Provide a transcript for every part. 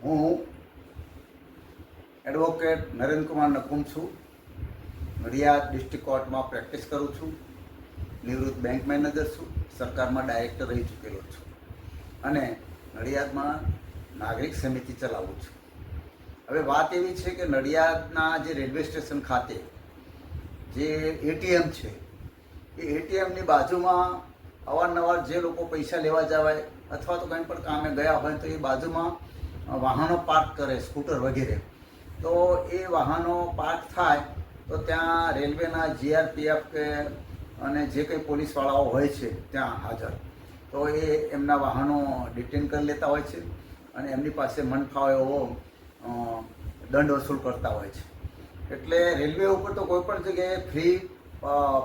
હું એડવોકેટ નરેન્દ્ર કુમાર નકુમ છું. નડિયાદ ડિસ્ટ્રિક્ટ કોર્ટમાં પ્રેક્ટિસ કરું છું. નિવૃત્ત બેંક મેનેજર છું. સરકારમાં ડાયરેક્ટર રહી ચૂકેલો છું અને નડિયાદમાં નાગરિક સમિતિ ચલાવું છું. હવે વાત એવી છે કે નડિયાદના જે રેલવે સ્ટેશન ખાતે જે એટીએમ છે એ એટીએમની બાજુમાં અવારનવાર જે લોકો પૈસા લેવા જવાય અથવા તો કંઈ પણ કામે ગયા હોય તો એ બાજુમાં વાહનો પાર્ક કરે, સ્કૂટર વગેરે. તો એ વાહનો પાર્ક થાય તો ત્યાં રેલવેના જીઆરપીએફ કે અને જે કંઈ પોલીસવાળાઓ હોય છે ત્યાં હાજર, તો એ એમના વાહનો ડિટેન કરી લેતા હોય છે અને એમની પાસે મન ફાવે એવો દંડ વસૂલ કરતા હોય છે. એટલે રેલવે ઉપર તો કોઈ પણ જગ્યાએ ફ્રી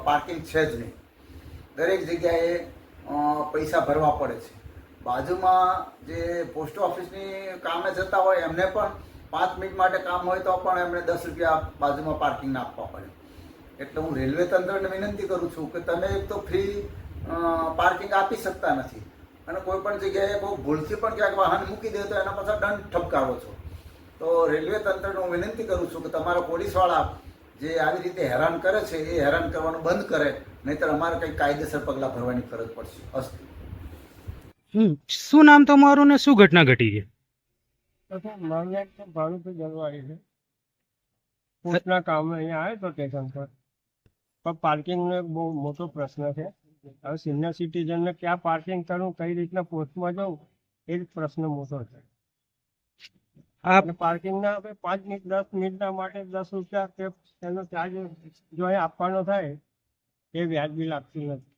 પાર્કિંગ છે જ નહીં. દરેક જગ્યાએ પૈસા ભરવા પડે છે. બાજુમાં જે પોસ્ટ ઓફિસની કામે જતા હોય એમને પણ 5 મિનિટ માટે કામ હોય તો પણ એમને 10 રૂપિયા બાજુમાં પાર્કિંગના આપવા પડે. એટલે હું રેલવે તંત્રને વિનંતી કરું છું કે તમે એક તો ફ્રી પાર્કિંગ આપી શકતા નથી અને કોઈ પણ જગ્યાએ બહુ ભૂલથી પણ ક્યાંક વાહન મૂકી દે તો એના પાછળ દંડ ઠપકારો છો. તો રેલવે તંત્રને હું વિનંતી કરું છું કે તમારા પોલીસવાળા જે આવી રીતે હેરાન કરે છે એ હેરાન કરવાનું બંધ કરે, નહીંતર અમારે કંઈક કાયદેસર પગલાં ભરવાની ફરજ પડશે. અસ્તુ. શું નામ તમારું ને શું ઘટના ઘટી છે? મારું નામ તો ભાનુભાઈ જલવાડી છે. પોસ્ટના કામે અહીંયા આવ્યો તો સ્ટેશન પર, પણ પાર્કિંગનો એક બહુ મોટો પ્રશ્ન છે. હવે સિનિયર સિટીઝનને ક્યાં પાર્કિંગ કરવું, કઈ રીતના પોસ્ટમાં જવું, એ જ પ્રશ્ન મોટો છે. પાર્કિંગના હવે 5 મિનિટ 10 મિનિટના માટે 10 રૂપિયા કે એનો ચાર્જ જો એ આપવાનો થાય એ વ્યાજબી લાગતું નથી.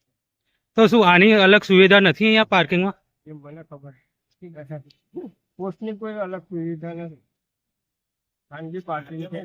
તો શું આની અલગ સુવિધા નથી અહીંયા પાર્કિંગમાં? એ મને ખબર પોસ્ટની કોઈ અલગ સુવિધા નથી. ખાનગી પાર્કિંગ છે.